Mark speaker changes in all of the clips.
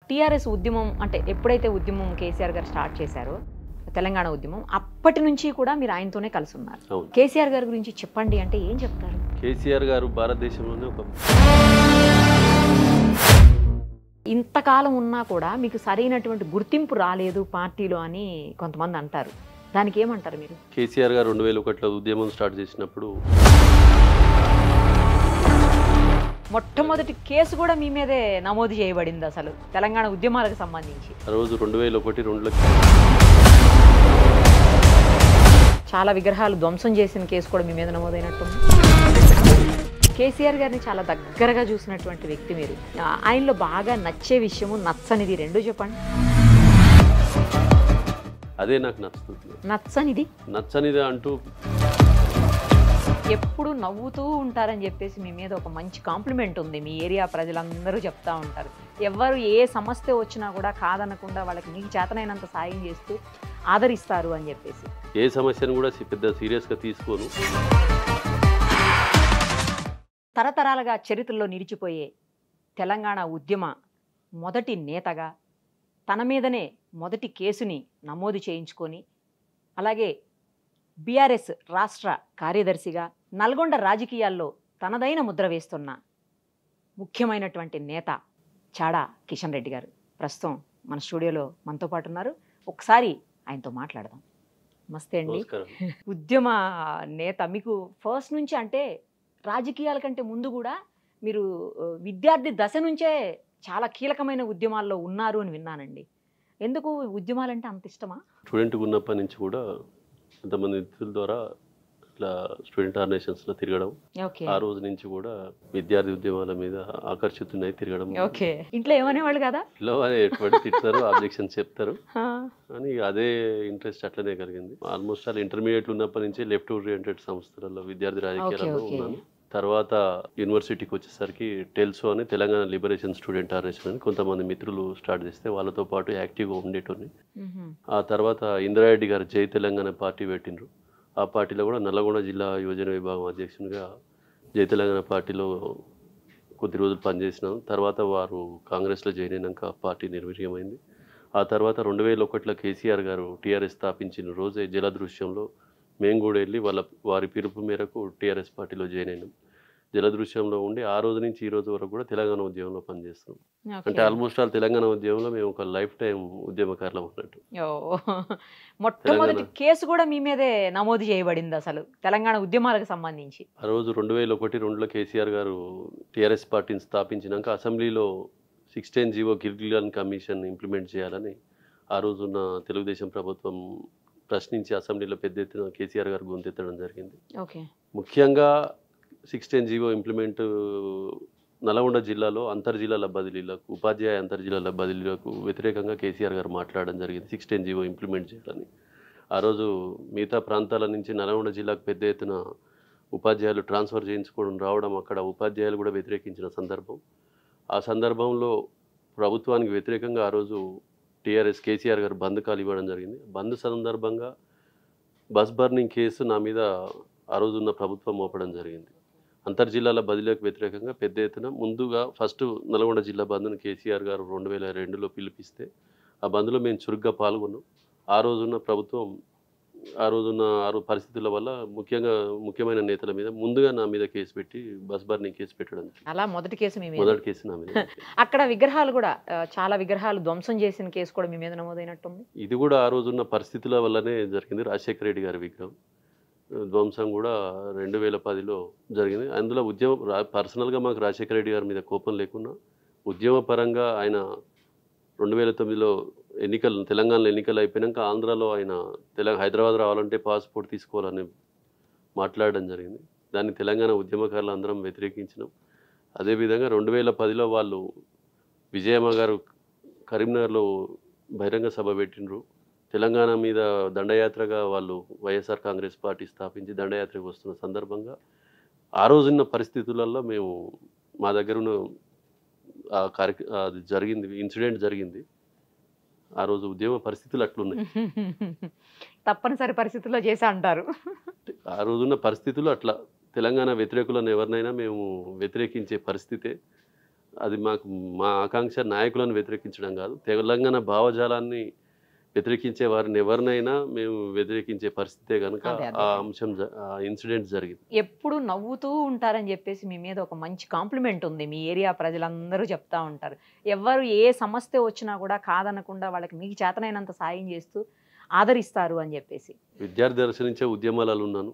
Speaker 1: TRS ఉద్యమం అంటే ఎప్పుడైతే ఉద్యమం కేసీఆర్ గారు స్టార్ట్ చేశారో తెలంగాణ ఉద్యమం అప్పటి నుంచి కూడా మీరు ఆయనతోనే కలిసి ఉన్నారు. కేసీఆర్ గారి గురించి చెప్పండి అంటే ఏం చెప్తారు?
Speaker 2: కేసీఆర్ గారు భారతదేశంలోనే ఒక
Speaker 1: ఇంతకాలం ఉన్నా కూడా మీకు సరైనటువంటి గుర్తింపు రాలేదు పార్టీలో అని కొంతమంది అంటారు. దానికి ఏమంటారు మీరు?
Speaker 2: కేసీఆర్ గారు 2001లో ఉద్యమం స్టార్ట్ చేసినప్పుడు
Speaker 1: మొట్టమొదటి కేసు కూడా మీ మీదే నమోదు చేయబడింది అసలు తెలంగాణ ఉద్యమాలకు సంబంధించి.
Speaker 2: ఆ రోజు 2001-2లో
Speaker 1: చాలా విగ్రహాలు ధ్వంసం చేసిన కేసు కూడా మీ మీద నమోదైనట్టుంది. కేసీఆర్ గారిని చాలా దగ్గరగా చూసినటువంటి వ్యక్తి మీరు. ఆయనలో బాగా నచ్చే విషయము నచ్చనిది రెండు చెప్పండి.
Speaker 2: అదే నాకు నచ్చుతుంది.
Speaker 1: నచ్చనిది
Speaker 2: అంటూ
Speaker 1: ఎప్పుడు నవ్వుతూ ఉంటారని చెప్పేసి మీ మీద ఒక మంచి కాంప్లిమెంట్ ఉంది. మీ ఏరియా ప్రజలందరూ చెప్తా ఉంటారు. ఎవరు ఏ సమస్య వచ్చినా కూడా కాదనకుండా వాళ్ళకి మీకు చేతనైనంత సాయం చేస్తూ ఆదరిస్తారు అని చెప్పేసి.
Speaker 2: ఏ సమస్యను కూడా పెద్ద సీరియస్గా తీసుకోను.
Speaker 1: తరతరాలుగా చరిత్రలో నిలిచిపోయే తెలంగాణ ఉద్యమ మొదటి నేతగా తన మీదనే మొదటి కేసుని నమోదు చేయించుకొని, అలాగే బీఆర్ఎస్ రాష్ట్ర కార్యదర్శిగా నల్గొండ రాజకీయాల్లో తనదైన ముద్ర వేస్తున్న ముఖ్యమైనటువంటి నేత చాడా కిషన్ రెడ్డి గారు ప్రస్తుతం మన స్టూడియోలో మనతో పాటు ఉన్నారు. ఒకసారి ఆయనతో మాట్లాడదాం. నమస్తే అండి. ఉద్యమ నేత మీకు ఫస్ట్ నుంచి, అంటే రాజకీయాల కంటే ముందు కూడా మీరు విద్యార్థి దశ నుంచే చాలా కీలకమైన ఉద్యమాల్లో ఉన్నారు అని విన్నానండి. ఎందుకు ఉద్యమాలంటే అంత ఇష్టమా?
Speaker 2: స్టూడెంట్గా ఉన్నప్పటి నుంచి కూడా కొంతమంది మిత్రుల ద్వారా ఇట్లా స్టూడెంట్ ఆర్గనైజేషన్స్లో తిరగడం, ఆ రోజు నుంచి కూడా విద్యార్థి ఉద్యమాల మీద ఆకర్షితున్నాయి తిరగడం.
Speaker 1: ఇంట్లో ఏమనేవాళ్ళు కదా,
Speaker 2: ఇంట్లో ఎటువంటి తిడతారు, ఆబ్జెక్షన్ చెప్తారు అని అదే ఇంట్రెస్ట్ అట్లనే కలిగింది. ఆల్మోస్ట్ అలా ఇంటర్మీడియట్ ఉన్నప్పటి నుంచి లెఫ్ట్ ఓరియంటెడ్ సంస్థలలో విద్యార్థి రాజకీయాలలో ఉన్నాను. తర్వాత యూనివర్సిటీకి వచ్చేసరికి టెల్సో అని తెలంగాణ లిబరేషన్ స్టూడెంట్ ఆర్గనైజేషన్ అని కొంతమంది మిత్రులు స్టార్ట్ చేస్తే వాళ్ళతో పాటు యాక్టివ్గా ఉండేటోని. ఆ తర్వాత ఇందిరారెడ్డి గారు జై తెలంగాణ పార్టీ పెట్టిండ్రు. ఆ పార్టీలో కూడా నల్లగొండ జిల్లా యువజన విభాగం అధ్యక్షునిగా జై తెలంగాణ పార్టీలో కొద్ది రోజులు పనిచేసినాను. తర్వాత వారు కాంగ్రెస్లో జాయిన్ అయినాక పార్టీ నిర్వీర్యమైంది. ఆ తర్వాత 2001లో కేసీఆర్ గారు టీఆర్ఎస్ స్థాపించిన రోజే జలదృశ్యంలో మేము కూడా వెళ్ళి వారి పిలుపు మేరకు టీఆర్ఎస్ పార్టీలో జాయిన్ అయినాం. జలదృశ్యంలో ఉండి ఆ రోజు నుంచి ఈ రోజు వరకు కూడా తెలంగాణ ఉద్యమంలో పనిచేస్తున్నాం. అంటే ఆల్మోస్ట్ ఆల్ తెలంగాణ ఉద్యమంలో మేము ఒక లైఫ్ టైం ఉద్యమకారులం అన్నట్టు.
Speaker 1: మొట్టమొదటి కేసు కూడా మీ మీదే నమోదు చేయబడింది అసలు తెలంగాణ ఉద్యమాలకు సంబంధించి.
Speaker 2: ఆ రోజు 2001-2లో కేసీఆర్ గారు టీఆర్ఎస్ పార్టీని స్థాపించినాక అసెంబ్లీలో 16 జీవో గిరిగిలన్ కమిషన్ ఇంప్లిమెంట్ చేయాలని ఆ రోజున్న తెలుగుదేశం ప్రభుత్వం ప్రశ్నించి అసెంబ్లీలో పెద్ద ఎత్తున కేసీఆర్ గారు గొంతెత్తడం జరిగింది. ముఖ్యంగా 16 జీవో ఇంప్లిమెంట్ నల్గొండ జిల్లాలో అంతర్జిల్లాల బదిలీలకు, ఉపాధ్యాయ అంతర్జిల్లాల బదిలీలకు వ్యతిరేకంగా కేసీఆర్ గారు మాట్లాడడం జరిగింది. 16 జీవో ఇంప్లిమెంట్ చేయాలని. ఆ రోజు మిగతా ప్రాంతాల నుంచి నల్గొండ జిల్లాకు పెద్ద ఎత్తున ఉపాధ్యాయులు ట్రాన్స్ఫర్ చేయించుకోవడం రావడం, అక్కడ ఉపాధ్యాయులు కూడా వ్యతిరేకించిన సందర్భం. ఆ సందర్భంలో ప్రభుత్వానికి వ్యతిరేకంగా ఆ రోజు టీఆర్ఎస్ కేసీఆర్ గారు బంద్ కాల్ ఇవ్వడం జరిగింది. బంద్ సందర్భంగా బస్ బర్నింగ్ కేసు నా మీద ఆ రోజున్న ప్రభుత్వం మోపడం జరిగింది. అంతర్జిల్లాల బదిలీలకు వ్యతిరేకంగా పెద్ద ఎత్తున ముందుగా ఫస్ట్ నల్గొండ జిల్లా బంద్ను కేసీఆర్ గారు 2002లో పిలిపిస్తే ఆ బంద్లో మేము చురుగ్గా పాల్గొన్నాం. ఆ రోజున్న ప్రభుత్వం ఆ రోజున్న పరిస్థితుల వల్ల ముఖ్యమైన నేతల మీద ముందుగా నా మీద కేసు పెట్టి బస్ బర్నింగ్ కేసు పెట్టడం.
Speaker 1: అలా మొదటి కేసు
Speaker 2: నా మీద.
Speaker 1: అక్కడ విగ్రహాలు కూడా చాలా విగ్రహాలు ధ్వంసం చేసిన కేసు కూడా మీ మీద నమోదైనట్టుంది.
Speaker 2: ఇది కూడా ఆ రోజున్న పరిస్థితుల వల్లనే జరిగింది. రాజశేఖర రెడ్డి గారి విగ్రహం ధ్వంసం కూడా 2010లో జరిగింది. అందులో పర్సనల్గా మాకు రాజశేఖర రెడ్డి గారి మీద కోపం లేకున్నా ఉద్యమ పరంగా ఆయన 2009లో తెలంగాణలో ఎన్నికలు అయిపోయాక ఆంధ్రాలో ఆయన హైదరాబాద్ రావాలంటే పాస్పోర్ట్ తీసుకోవాలని మాట్లాడడం జరిగింది. దాన్ని తెలంగాణ ఉద్యమకారులు అందరం వ్యతిరేకించినాం. అదేవిధంగా 2010లో వాళ్ళు విజయమ్మ గారు కరీంనగర్లో బహిరంగ సభ పెట్టిండ్రు. తెలంగాణ మీద దండయాత్రగా వాళ్ళు వైఎస్ఆర్ కాంగ్రెస్ పార్టీ స్థాపించి దండయాత్రకు వస్తున్న సందర్భంగా ఆ రోజున్న పరిస్థితులలో మేము మా దగ్గర ఉన్న అది జరిగింది, ఇన్సిడెంట్ జరిగింది. ఆ రోజు ఉద్యమ పరిస్థితులు అట్లున్నాయి.
Speaker 1: తప్పనిసరి పరిస్థితుల్లో చేసా అంటారు.
Speaker 2: ఆ రోజున్న పరిస్థితులు అట్లా తెలంగాణ వ్యతిరేకులను ఎవరినైనా మేము వ్యతిరేకించే పరిస్థితే. అది మా ఆకాంక్ష నాయకులను వ్యతిరేకించడం కాదు. తెలంగాణ భావజాలాన్ని వ్యతిరేకించే వారిని ఎవరినైనా మేము వ్యతిరేకించే పరిస్థితే గనుక
Speaker 1: అదే
Speaker 2: ఆ
Speaker 1: అదే
Speaker 2: ఆ ఇన్సిడెంట్ జరిగింది.
Speaker 1: ఎప్పుడు నవ్వుతూ ఉంటారని చెప్పేసి మీ మీద ఒక మంచి కాంప్లిమెంట్ ఉంది. మీ ఏరియా ప్రజలందరూ చెప్తా ఉంటారు. ఎవ్వరు ఏ సమస్య వచ్చినా కూడా కాదనకుండా వాళ్ళకి మీకు చేతనైనంత సాయం చేస్తూ ఆదరిస్తారు అని చెప్పేసి.
Speaker 2: విద్యార్థి దశ నుంచే ఉద్యమాలలో ఉన్నాను.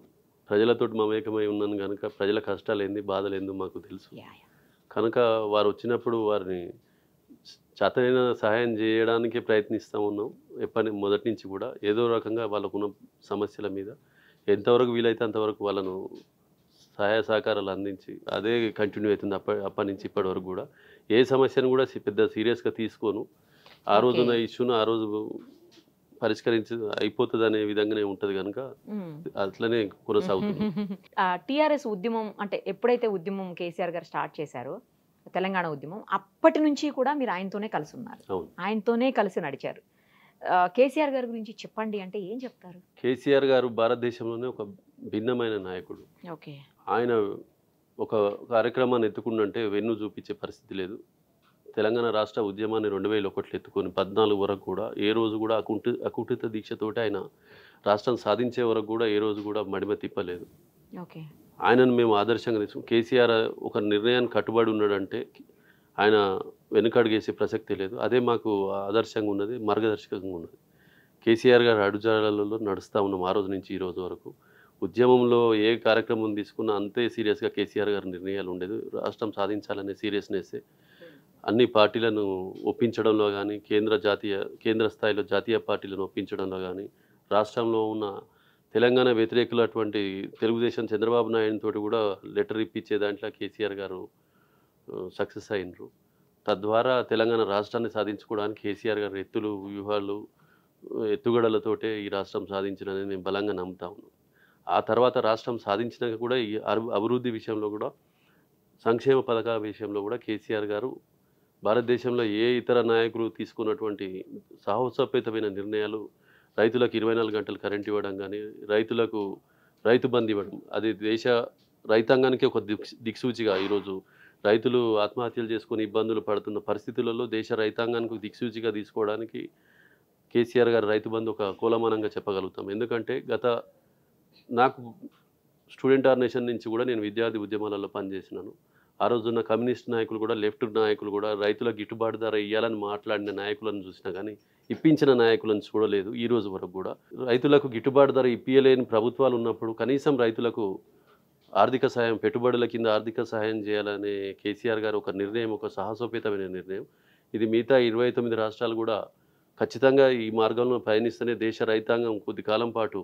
Speaker 2: ప్రజలతోటి మమేకమై ఉన్నాను గనుక ప్రజల కష్టాలేంది, బాధలేందో మాకు తెలుసు.
Speaker 1: యాహ్! యాహ్!
Speaker 2: కనుక వారు వచ్చినప్పుడు వారిని చేతనైన సహాయం చేయడానికే ప్రయత్నిస్తూ ఉన్నాం. మొదటి నుంచి కూడా ఏదో రకంగా వాళ్ళకున్న సమస్యల మీద ఎంతవరకు వీలైతే అంతవరకు వాళ్ళను సహాయ సహకారాలు అందించి అదే కంటిన్యూ అవుతుంది అప్పటి నుంచి ఇప్పటి వరకు కూడా. ఏ సమస్యను కూడా పెద్ద సీరియస్‌గా తీసుకోను. ఆ
Speaker 1: ఓకే.
Speaker 2: రోజున ఇష్యూను ఆ రోజు అయిపోతదనే విధంగానే ఉంటది గనుక
Speaker 1: హ్మ్.
Speaker 2: అట్లనే కొనసాగుతుంది.
Speaker 1: టీఆర్ఎస్ ఉద్యమం అంటే ఎప్పుడైతే ఉద్యమం కేసీఆర్ గారు స్టార్ట్ చేశారో, తెలంగాణ ఉద్యమం అప్పటి నుంచి కూడా మీరు ఆయనతోనే కలిసి ఉన్నారు.
Speaker 2: అవును.
Speaker 1: ఆయనతోనే కలిసి నడిచారు. కేసీఆర్ గారి గురించి చెప్పండి అంటే ఏం చెప్తారు?
Speaker 2: కేసీఆర్ గారు భారతదేశంలోనే ఒక భిన్నమైన నాయకుడు.
Speaker 1: ఓకే.
Speaker 2: ఆయన ఒక కార్యక్రమాన్ని ఎత్తుకుండంటే వెన్ను చూపించే పరిస్థితి లేదు. తెలంగాణ రాష్ట్ర ఉద్యమాన్ని 2001లో ఎత్తుకొని 14 వరకు కూడా ఏ రోజు కూడా అకుంఠిత దీక్షతోటి ఆయన రాష్ట్రం సాధించే వరకు కూడా ఏ రోజు కూడా మడిమ తిప్పలేదు.
Speaker 1: ఓకే.
Speaker 2: ఆయనను మేము ఆదర్శంగా తీసుకున్నాం. కేసీఆర్ ఒక నిర్ణయానికి కట్టుబడి ఉన్నాడంటే ఆయన వెనుకడుగేసే ప్రసక్తే లేదు. అదే మాకు ఆదర్శంగా ఉన్నది, మార్గదర్శకంగా ఉన్నది. కేసీఆర్ గారి అడుగుజాడలలో నడుస్తూ ఉన్నాం ఆ రోజు నుంచి ఈ రోజు వరకు. ఉద్యమంలో ఏ కార్యక్రమం తీసుకున్నా అంతే సీరియస్‌గా కేసీఆర్ గారి నిర్ణయాలు ఉండేది. రాష్ట్రం సాధించాలనే సీరియస్‌నెస్సే అన్ని పార్టీలను ఒప్పించడంలో గానీ, కేంద్ర స్థాయిలో జాతీయ పార్టీలను ఒప్పించడంలో గానీ, రాష్ట్రంలో ఉన్న తెలంగాణ వ్యతిరేకులటువంటి తెలుగుదేశం చంద్రబాబు నాయుడుతోటి కూడా లెటర్ ఇప్పించే దాంట్లో కేసీఆర్ గారు సక్సెస్ అయినరు. తద్వారా తెలంగాణ రాష్ట్రాన్ని సాధించుకోవడానికి కేసీఆర్ గారి వ్యూహాలు, ఎత్తుగడలతోటే ఈ రాష్ట్రం సాధించినని నేను బలంగా నమ్ముతా ఉన్నాను. ఆ తర్వాత రాష్ట్రం సాధించినాక కూడా ఈ అభివృద్ధి విషయంలో కూడా, సంక్షేమ పథకాల విషయంలో కూడా కేసీఆర్ గారు భారతదేశంలో ఏ ఇతర నాయకులు తీసుకున్నటువంటి సాహసోపేతమైన నిర్ణయాలు, రైతులకు 24 గంటలు కరెంట్ ఇవ్వడం కానీ, రైతు బంధు ఇవ్వడం, అది రైతాంగానికి ఒక దిక్సూచిగా ఈరోజు రైతులు ఆత్మహత్యలు చేసుకొని ఇబ్బందులు పడుతున్న పరిస్థితులలో దేశ రైతాంగానికి దిక్సూచిగా తీసుకోవడానికి కేసీఆర్ గారు రైతు బంధు ఒక కొలమానంగా చెప్పగలుగుతాం. ఎందుకంటే నాకు స్టూడెంట్ ఆర్గనైజేషన్ నుంచి కూడా నేను విద్యార్థి ఉద్యమాలలో పనిచేసినాను. ఆ రోజున్న కమ్యూనిస్ట్ నాయకులు కూడా, లెఫ్ట్ నాయకులు కూడా రైతులకు గిట్టుబాటు ధర ఇవ్వాలని మాట్లాడిన నాయకులను చూసినా కానీ ఇప్పించిన నాయకులను చూడలేదు ఈ రోజు వరకు కూడా. రైతులకు గిట్టుబాటు ధర ఇప్పించలేని ప్రభుత్వాలు ఉన్నప్పుడు కనీసం రైతులకు ఆర్థిక సహాయం, పెట్టుబడుల కింద ఆర్థిక సహాయం చేయాలనే కేసీఆర్ గారు ఒక నిర్ణయం, ఒక సాహసోపేతమైన నిర్ణయం. ఇది మిగతా 29 రాష్ట్రాలు కూడా ఖచ్చితంగా ఈ మార్గంలో పయనిస్తేనే దేశ రైతాంగం కొద్ది కాలం పాటు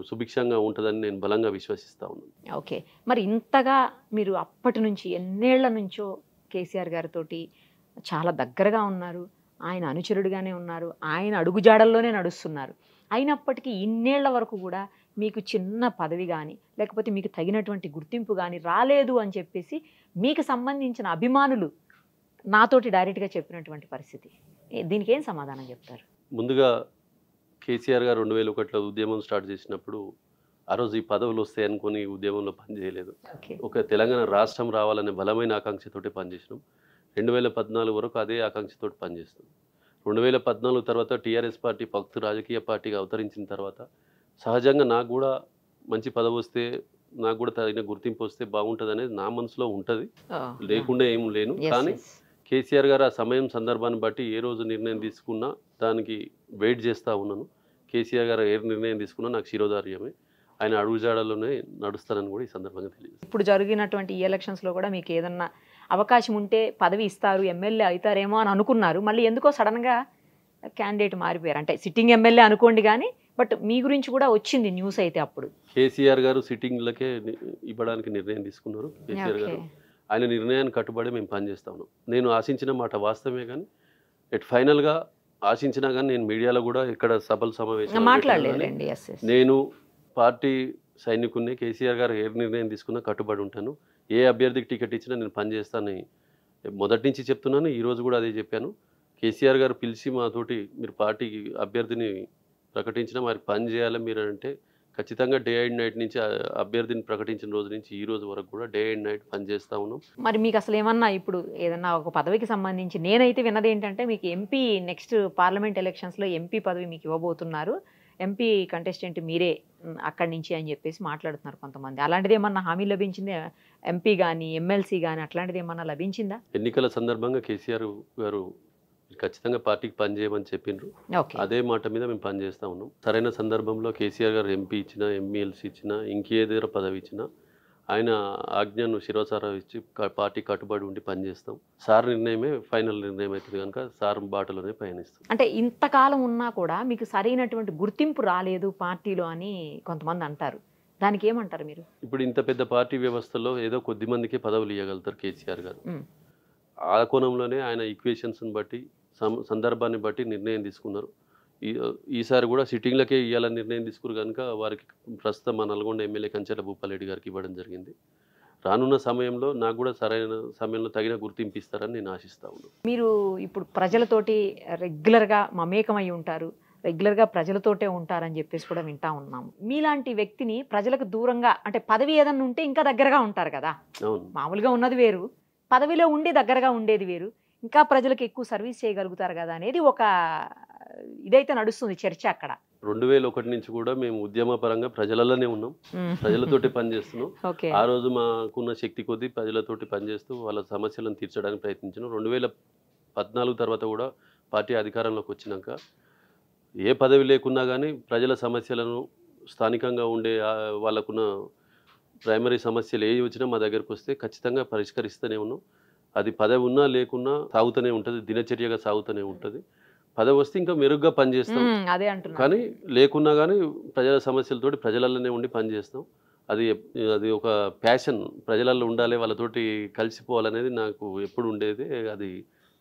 Speaker 2: సుభిక్షంగా ఉంటుందని నేను బలంగా విశ్వసిస్తా ఉన్నాను.
Speaker 1: ఓకే. మరి ఇంతగా మీరు అప్పటి నుంచి ఎన్నేళ్ల నుంచో కేసీఆర్ గారితోటి చాలా దగ్గరగా ఉన్నారు. ఆయన అనుచరుడిగానే ఉన్నారు. ఆయన అడుగుజాడల్లోనే నడుస్తున్నారు. అయినప్పటికీ ఇన్నేళ్ల వరకు కూడా మీకు చిన్న పదవి కానీ, లేకపోతే మీకు తగినటువంటి గుర్తింపు కానీ రాలేదు అని చెప్పేసి మీకు సంబంధించిన అభిమానులు నాతోటి డైరెక్ట్గా చెప్పినటువంటి పరిస్థితి. దీనికి ఏం సమాధానం చెప్తారు?
Speaker 2: ముందుగా కేసీఆర్ గారు 2001లో ఉద్యమం స్టార్ట్ చేసినప్పుడు ఆ రోజు ఈ పదవులు వస్తాయి అనుకుని ఉద్యమంలో పనిచేయలేదు. ఒక తెలంగాణ రాష్ట్రం రావాలనే బలమైన ఆకాంక్షతోటి పనిచేసినాం. 2014 వరకు అదే ఆకాంక్షతోటి పనిచేస్తాం. 2014 తర్వాత టీఆర్ఎస్ పార్టీ రాజకీయ పార్టీగా అవతరించిన తర్వాత సహజంగా నాకు కూడా మంచి పదవి వస్తే, నాకు కూడా తగిన గుర్తింపు వస్తే బాగుంటుంది అనేది నా మనసులో ఉంటుంది, లేకుండా ఏం లేను. కానీ కేసీఆర్ గారు ఆ సమయం సందర్భాన్ని బట్టి ఏ రోజు నిర్ణయం తీసుకున్నా దానికి వెయిట్ చేస్తూ ఉన్నాను. కేసీఆర్ గారు ఏ నిర్ణయం తీసుకున్నా నాకు శిరోధార్యమే. ఆయన అడుగుజాడల్లోనే నడుస్తానని కూడా ఈ సందర్భంగా తెలియదు.
Speaker 1: ఇప్పుడు జరిగినటువంటి ఈ ఎలక్షన్స్లో కూడా మీకు ఏదన్నా అవకాశం ఉంటే పదవి ఇస్తారు, ఎమ్మెల్యే అవుతారేమో అని అనుకున్నారు. మళ్ళీ ఎందుకో సడన్గా క్యాండిడేట్ మారిపోయారు. అంటే సిట్టింగ్ ఎమ్మెల్యే అనుకోండి కానీ, బట్ మీ గురించి కూడా వచ్చింది న్యూస్ అయితే అప్పుడు. కేసీఆర్
Speaker 2: గారు సిట్టింగ్లకే ఇవ్వడానికి నిర్ణయం తీసుకున్నారు. కేసీఆర్ గారు ఆయన నిర్ణయాన్ని కట్టుబడి మేము పనిచేస్తా ఉన్నాం. నేను ఆశించిన మాట వాస్తవమే, కానీ ఫైనల్గా ఆశించినా కానీ నేను మీడియాలో కూడా ఇక్కడ సభలు సమావేశాలు
Speaker 1: మాట్లాడలేదండి.
Speaker 2: నేను పార్టీ సైనికుడిని. కేసీఆర్ గారు ఏ నిర్ణయం తీసుకున్నా కట్టుబడి ఉంటాను. ఏ అభ్యర్థికి టికెట్ ఇచ్చినా నేను పనిచేస్తానని మొదటి నుంచి చెప్తున్నాను. ఈరోజు కూడా అదే చెప్పాను. కేసీఆర్ గారు పిలిచి మాతోటి మీరు పార్టీకి అభ్యర్థిని ప్రకటించినా మరి పని చేయాలి మీరు అంటే ఖచ్చితంగా డే అండ్ నైట్ నుంచి అభ్యర్థిని ప్రకటించిన రోజు నుంచి ఈ రోజు వరకు కూడా డే అండ్ నైట్ పనిచేస్తూ ఉన్నాం.
Speaker 1: మరి మీకు అసలు ఏమన్నా ఇప్పుడు ఏదన్నా ఒక పదవికి సంబంధించి నేనైతే విన్నది ఏంటంటే మీకు ఎంపీ నెక్స్ట్ పార్లమెంట్ ఎలక్షన్స్లో ఎంపీ పదవి మీకు ఇవ్వబోతున్నారు, ఎంపీ కంటెస్టెంట్ మీరే అక్కడి నుంచి అని చెప్పేసి మాట్లాడుతున్నారు కొంతమంది. అలాంటిది ఏమన్నా హామీ లభించింది? ఎంపీ కానీ ఎమ్మెల్సీ కానీ అట్లాంటిది ఏమన్నా లభించిందా?
Speaker 2: ఎన్నికల సందర్భంగా కేసీఆర్ గారు ఖచ్చితంగా పార్టీకి పనిచేయమని చెప్పిండ్రు.
Speaker 1: ఓకే.
Speaker 2: అదే మాట మీద మేము పనిచేస్తూ ఉన్నాం. సరైన సందర్భంలో కేసీఆర్ గారు ఎంపీ ఇచ్చినా, ఎమ్మెల్సీ ఇచ్చినా, ఇంకేదైనా పదవి ఇచ్చినా ఆయన ఆజ్ఞను శిరోసారా ఇచ్చి పార్టీ కట్టుబడి ఉండి పనిచేస్తాం. సార్ నిర్ణయమే ఫైనల్ నిర్ణయం అవుతుంది కనుక సార్ బాటలోనే పయనిస్తాం.
Speaker 1: అంటే ఇంతకాలం ఉన్నా కూడా మీకు సరైనటువంటి గుర్తింపు రాలేదు పార్టీలో అని కొంతమంది అంటారు. దానికి ఏమంటారు మీరు?
Speaker 2: ఇప్పుడు ఇంత పెద్ద పార్టీ వ్యవస్థలో ఏదో కొద్ది మందికే పదవులు ఇవ్వగలుగుతారు కేసీఆర్ గారు.
Speaker 1: ఉమ్.
Speaker 2: ఆ కోణంలోనే ఆయన ఈక్వేషన్స్ని బట్టి సందర్భాన్ని బట్టి నిర్ణయం తీసుకున్నారు. ఈసారి కూడా సిట్టింగ్లకే ఇవ్వాలని నిర్ణయం తీసుకున్నారు కనుక వారికి ప్రస్తుతం మా నల్గొండ ఎమ్మెల్యే కంచెల భూపాలరెడ్డి గారికి ఇవ్వడం జరిగింది. రానున్న సమయంలో నాకు కూడా సరైన సమయంలో తగిన గుర్తింపు ఇస్తారని నేను ఆశిస్తా ఉన్నాను.
Speaker 1: మీరు ఇప్పుడు ప్రజలతోటి రెగ్యులర్గా మమేకమై ఉంటారు, రెగ్యులర్గా ప్రజలతోటే ఉంటారని చెప్పేసి కూడా వింటా ఉన్నాము. మీలాంటి వ్యక్తిని ప్రజలకు దూరంగా అంటే పదవి ఏదన్నా ఉంటే ఇంకా దగ్గరగా ఉంటారు కదా.
Speaker 2: అవును,
Speaker 1: మామూలుగా ఉన్నది వేరు, పదవిలో ఉండి దగ్గరగా ఉండేది వేరు, ఇంకా ప్రజలకు ఎక్కువ సర్వీస్ చేయగలుగుతారు కదా అనేది ఒక ఇదైతే నడుస్తుంది చర్చ అక్కడ.
Speaker 2: 2001 నుంచి కూడా మేము ఉద్యమ పరంగా ప్రజలలోనే ఉన్నాం, ప్రజలతోటి పనిచేస్తున్నాం.
Speaker 1: ఓకే.
Speaker 2: ఆ రోజు మాకున్న శక్తి కొద్దీ ప్రజలతోటి పనిచేస్తూ వాళ్ళ సమస్యలను తీర్చడానికి ప్రయత్నించాను. 2014 తర్వాత కూడా పార్టీ అధికారంలోకి వచ్చినాక ఏ పదవి లేకున్నా కానీ ప్రజల సమస్యలను స్థానికంగా ఉండే వాళ్ళకున్న ప్రైమరీ సమస్యలు ఏవి వచ్చినా మా దగ్గరకు వస్తే ఖచ్చితంగా పరిష్కరిస్తూనే ఉన్నాం. అది పదవి ఉన్నా లేకున్నా సాగుతూనే ఉంటుంది, దినచర్యగా సాగుతూనే ఉంటుంది. పదవి వస్తే ఇంకా మెరుగ్గా పనిచేస్తాం,
Speaker 1: అదే అంటున్నా.
Speaker 2: కానీ లేకున్నా కానీ ప్రజల సమస్యలతోటి ప్రజలలోనే ఉండి పనిచేస్తాం. అది అది ఒక ప్యాషన్, ప్రజలలో ఉండాలి, వాళ్ళతోటి కలిసిపోవాలనేది నాకు ఎప్పుడు ఉండేది. అది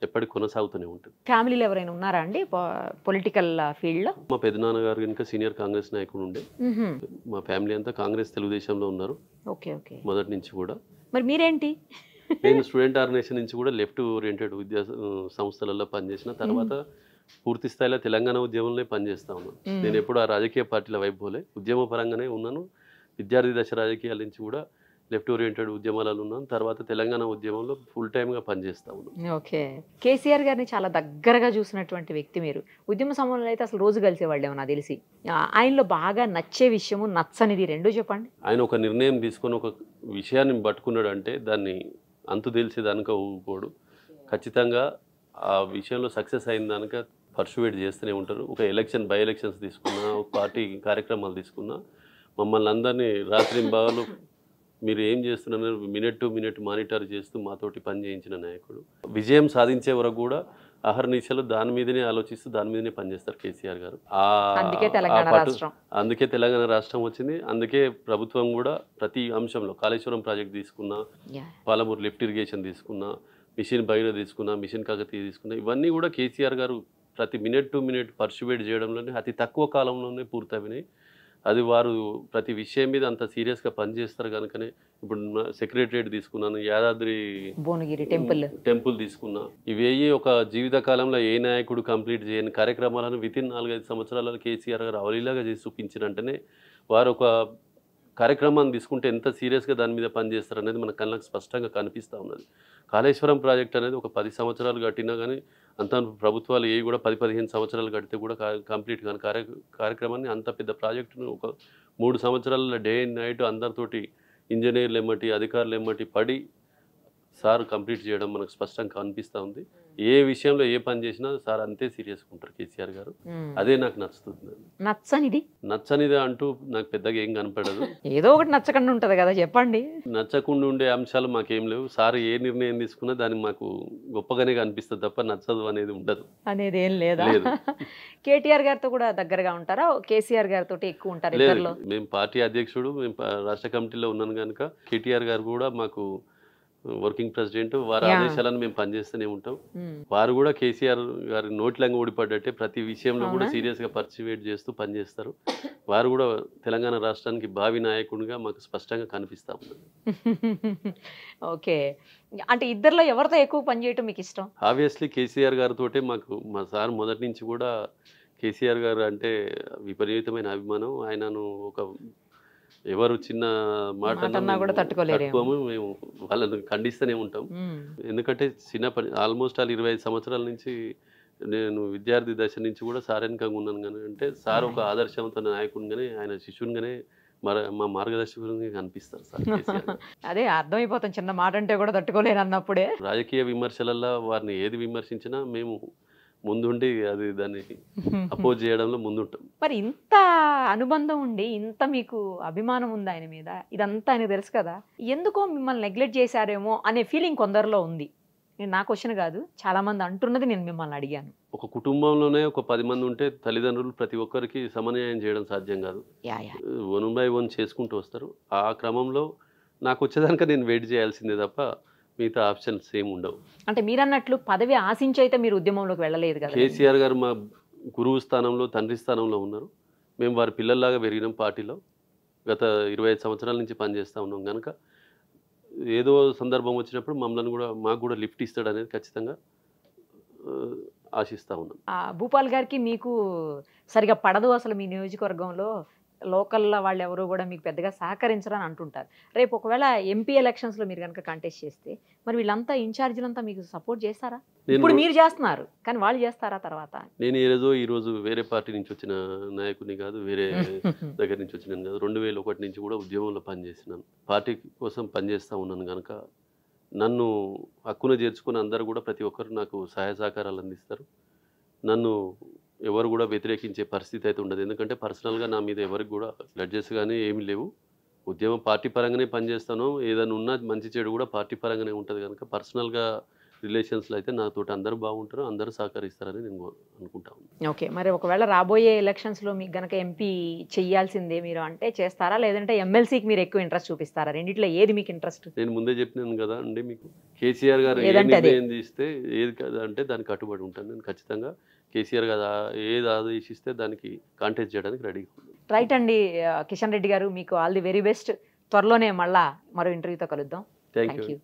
Speaker 2: ఎప్పటికి కొనసాగుతూనే ఉంటుంది.
Speaker 1: ఫ్యామిలీలో ఎవరైనా ఉన్నారా అండి పొలిటికల్ ఫీల్డ్లో?
Speaker 2: మా పెద్దనాన్నగారు కనుక సీనియర్ కాంగ్రెస్ నాయకుడు ఉండే. మా ఫ్యామిలీ అంతా కాంగ్రెస్ తెలుగుదేశంలో ఉన్నారు.
Speaker 1: Okay okay.
Speaker 2: మొదటి నుంచి కూడా.
Speaker 1: మరి మీరేంటి?
Speaker 2: నేను స్టూడెంట్ ఆర్గనైజేషన్ నుంచి కూడా లెఫ్ట్ ఓరియంటెడ్ విద్యా సంస్థలలో పనిచేసిన తర్వాత పూర్తి స్థాయిలో తెలంగాణ ఉద్యమంలో పనిచేస్తా ఉన్నాను. నేను ఎప్పుడు ఆ రాజకీయ పార్టీల వైపు పోలే, ఉద్యమ పరంగానే ఉన్నాను. విద్యార్థి దశ రాజకీయాల నుంచి కూడా లెఫ్ట్ ఓరియంటెడ్ ఉద్యమాలలో ఉన్నాను. తర్వాత తెలంగాణ ఉద్యమంలో ఫుల్ టైమ్గా పనిచేస్తా ఉన్నాను.
Speaker 1: ఓకే. కేసీఆర్ గారిని చాలా దగ్గరగా చూసినటువంటి వ్యక్తి మీరు. ఉద్యమ సమయంలో అయితే అసలు రోజు కలిసేవాళ్ళేమో నాకు తెలిసి. ఆయనలో బాగా నచ్చే విషయము, నచ్చనిది రెండూ చెప్పండి.
Speaker 2: ఆయన ఒక నిర్ణయం తీసుకొని ఒక విషయాన్ని పట్టుకున్నాడు అంటే దాన్ని అంతు తెలిసేదానిక ఊరుకోడు. ఖచ్చితంగా ఆ విషయంలో సక్సెస్ అయిన దానిక పర్సువేట్ చేస్తూనే ఉంటారు. ఒక ఎలక్షన్, బై ఎలక్షన్స్ తీసుకున్నా, ఒక పార్టీ కార్యక్రమాలు తీసుకున్నా మమ్మల్ని అందరినీ రాత్రింబాలు మీరు ఏం చేస్తున్నారు మినిట్ టు మినిట్ మానిటర్ చేస్తూ మాతోటి పని చేయించిన నాయకుడు. విజయం సాధించే వరకు కూడా అహర్నిశలు దాని మీదనే ఆలోచిస్తూ దాని మీదనే పనిచేస్తారు కేసీఆర్ గారు. అందుకే తెలంగాణ రాష్ట్రం వచ్చింది. అందుకే ప్రభుత్వం కూడా ప్రతి అంశంలో కాళేశ్వరం ప్రాజెక్ట్ తీసుకున్నా, పాలమూరు లిఫ్ట్ ఇరిగేషన్ తీసుకున్నా, మిషన్ భగీరథ తీసుకున్నా, మిషన్ కాకతీయ తీసుకున్నా, ఇవన్నీ కూడా కేసీఆర్ గారు ప్రతి మినిట్ టు మినిట్ పర్సువేట్ చేయడంలోనే అతి తక్కువ కాలంలోనే పూర్తయినాయి. అది వారు ప్రతి విషయం మీద అంత సీరియస్గా పనిచేస్తారు కనుకనే ఇప్పుడు సెక్రటరియట్ తీసుకున్నాను, యాదాద్రి
Speaker 1: భువనగిరి టెంపుల్
Speaker 2: తీసుకున్నా. ఇవేయి ఒక జీవిత కాలంలో ఏ నాయకుడు కంప్లీట్ చేయని కార్యక్రమాలను వితిన్ 4-5 సంవత్సరాలలో కేసీఆర్ గారు అవలీలాగా చేసి చూపించినంటేనే వారు ఒక కార్యక్రమాన్ని తీసుకుంటే ఎంత సీరియస్గా దాని మీద పనిచేస్తారు అనేది మన కళ్ళకు స్పష్టంగా కనిపిస్తూ ఉన్నది. కాళేశ్వరం ప్రాజెక్ట్ అనేది ఒక 10 సంవత్సరాలు కట్టినా కానీ అంత ప్రభుత్వాలు ఏవి కూడా 10-15 సంవత్సరాలు కడితే కూడా కంప్లీట్ కానీ కార్యక్రమాన్ని అంత పెద్ద ప్రాజెక్టును ఒక 3 సంవత్సరాలలో డే అండ్ నైట్ అందరితోటి ఇంజనీర్లు ఎమ్మటి, అధికారులు ఎమ్మటి పడి సార్ కంప్లీట్ చేయడం మనకు స్పష్టంగా కనిపిస్తూ ఉంది. ఏ విషయంలో ఏ పని చేసినా సార్ అంతే సీరియస్గా ఉంటారు కేసీఆర్ గారు. అదే నాకు నచ్చుతుంది. నచ్చనిది అంటూ నాకు పెద్దగా ఏం కనపడదు.
Speaker 1: ఏదో ఒకటి నచ్చకుండా ఉంటుంది కదా, చెప్పండి.
Speaker 2: నచ్చకుండా ఉండే అంశాలు మాకేం లేవు. సార్ ఏ నిర్ణయం తీసుకున్నా దాన్ని మాకు గొప్పగానే కనిపిస్తుంది తప్ప నచ్చదు అనేది ఉండదు.
Speaker 1: అనేది ఏం లేదా? కేటీఆర్ గారితో కూడా దగ్గరగా ఉంటారా, కేసీఆర్ గారితో ఎక్కువ ఉంటారు?
Speaker 2: లేదు, మేము పార్టీ అధ్యక్షుడు, మేము రాష్ట్ర కమిటీలో ఉన్నాను కనుక కేటీఆర్ గారు కూడా మాకు వర్కింగ్ ప్రెసిడెంట్, వారి ఆదేశాలను మేము పనిచేస్తూనే ఉంటాం. వారు కూడా కేసీఆర్ గారి నోట్లంగా ఊడిపడ్డట్టే ప్రతి విషయంలో కూడా సీరియస్గా పర్సివేట్ చేస్తూ పనిచేస్తారు. వారు కూడా తెలంగాణ రాష్ట్రానికి భావి నాయకుడిగా మాకు స్పష్టంగా కనిపిస్తా ఉన్నారు.
Speaker 1: ఓకే. అంటే ఇద్దరిలో ఎవరితో ఎక్కువ పనిచేయటం మీకు ఇష్టం?
Speaker 2: ఆబ్వియస్లీ కేసీఆర్ గారితో మాకు మా సార్ మొదటి నుంచి కూడా కేసీఆర్ గారు అంటే విపరీతమైన అభిమానం. ఆయనను ఎవరు చిన్న మాట
Speaker 1: మాట అన్నా కూడా తట్టుకోలేరేమో.
Speaker 2: తట్టుకోము. మేము వాళ్ళని ఖండిస్తూనే ఉంటాం.
Speaker 1: ఉమ్.
Speaker 2: ఎందుకంటే చిన్నప్పటి ఆల్మోస్ట్ 25 సంవత్సరాల నుంచి నేను విద్యార్థి దశ నుంచి కూడా సార్ వెనకంగా ఉన్నాను కానీ అంటే సార్ ఒక ఆదర్శవంతమైన నాయకునిగానే ఆయన శిష్యునిగానే మా మార్గదర్శకునిగా కనిపిస్తారు సార్ కేసీఆర్ గారు.
Speaker 1: అదే అర్థమైపోతాం, చిన్న మాట అంటే కూడా తట్టుకోలేను అన్నప్పుడే.
Speaker 2: రాజకీయ విమర్శలల్లో వారిని ఏది విమర్శించినా మేము ముందుండి దాన్ని అపోజ్ చేయడంలో ముందుంటాం.
Speaker 1: మరి ఇంత అనుబంధం ఉండి ఇంత మీకు అభిమానం ఉంది ఆయన మీద, ఇదంతా ఆయన తెలుసు కదా, ఎందుకో మిమ్మల్ని నెగ్లెక్ట్ చేశారేమో అనే ఫీలింగ్ కొందరిలో ఉంది. నేను నా క్వశ్చన్ కాదు, చాలా మంది అంటున్నది నేను మిమ్మల్ని అడిగాను.
Speaker 2: ఒక కుటుంబంలోనే ఒక 10 మంది ఉంటే తల్లిదండ్రులు ప్రతి ఒక్కరికి సమన్వయం చేయడం సాధ్యం కాదు.
Speaker 1: Yeah yeah.
Speaker 2: 1 by 1 చేసుకుంటూ వస్తారు. ఆ క్రమంలో నాకు వచ్చేదానిక నేను వెయిట్ చేయాల్సిందే తప్ప మిగతా ఆప్షన్స్ ఏమి ఉండవు.
Speaker 1: అంటే మీరన్నట్లు పదవి ఆశించి అయితే మీరు ఉద్యమంలోకి వెళ్ళలేదు కదా.
Speaker 2: కేసీఆర్ గారు మా గురువు స్థానంలో, తండ్రి స్థానంలో ఉన్నారు. మేము వారి పిల్లల్లాగా పెరిగినాం పార్టీలో. గత 25 సంవత్సరాల నుంచి పనిచేస్తూ ఉన్నాం కనుక ఏదో సందర్భం వచ్చినప్పుడు మాకు కూడా లిఫ్ట్ ఇస్తాడనేది ఖచ్చితంగా ఆశిస్తూ ఉన్నాం.
Speaker 1: భూపాల్ గారికి మీకు సరిగా పడదు అసలు, మీ నియోజకవర్గంలో లోకల్లో వాళ్ళు ఎవరు కూడా మీకు పెద్దగా సహకరించరని అంటుంటారు. రేపు ఒకవేళ ఎంపీ ఎలక్షన్స్లో మీరు కనుక కంటెస్ట్ చేస్తే మరి వీళ్ళంతా ఇన్ఛార్జీలంతా మీకు సపోర్ట్ చేస్తారా? ఇప్పుడు మీరు చేస్తున్నారు కానీ వాళ్ళు చేస్తారా తర్వాత?
Speaker 2: నేను ఈరోజు వేరే పార్టీ నుంచి వచ్చిన నాయకుని కాదు, వేరే దగ్గర నుంచి వచ్చినాను కాదు. 2001 నుంచి కూడా ఉద్యమంలో పనిచేసినాను. పార్టీ కోసం పనిచేస్తూ ఉన్నాను కనుక నన్ను హక్కున చేర్చుకుని అందరూ కూడా ప్రతి ఒక్కరు నాకు సహాయ సహకారాలు అందిస్తారు. నన్ను ఎవరు కూడా వ్యతిరేకించే పరిస్థితి అయితే ఉండదు. ఎందుకంటే పర్సనల్గా నా మీద ఎవరికి కూడా గ్రడ్జెస్ కానీ ఏమీ లేవు. ఉద్యమం పార్టీ పరంగానే పనిచేస్తాను. ఏదైనా ఉన్నా మంచి చెడు కూడా పార్టీ పరంగానే ఉంటుంది కనుక పర్సనల్గా రిలేషన్స్లో అయితే నాతోటి అందరూ బాగుంటారు, అందరూ సహకరిస్తారని నేను అనుకుంటాను.
Speaker 1: ఓకే, మరి ఒకవేళ రాబోయే ఎలక్షన్స్లో మీకు గనక ఎంపీ చెయ్యాల్సిందే మీరు అంటే చేస్తారా, లేదంటే ఎమ్మెల్సీకి మీరు ఎక్కువ ఇంట్రెస్ట్ చూపిస్తారా? రెండిట్లో ఏది మీకు ఇంట్రెస్ట్?
Speaker 2: నేను ముందే చెప్పినాను కదా అండి మీకు, కేసీఆర్ గారు ఏం తీస్తే ఏది కదా అంటే దానికి కట్టుబడి ఉంటాను. నేను ఖచ్చితంగా కేసీఆర్ గారు ఏది ఆదేశిస్తే దానికి కాంటెస్ట్ చేయడానికి రెడీగా ఉన్నాను.
Speaker 1: రైట్ అండి కిషన్ రెడ్డి గారు, మీకు ఆల్ ది వెరీ బెస్ట్. త్వరలోనే మళ్ళా మరో ఇంటర్వ్యూతో కలుద్దాం.
Speaker 2: Thank you.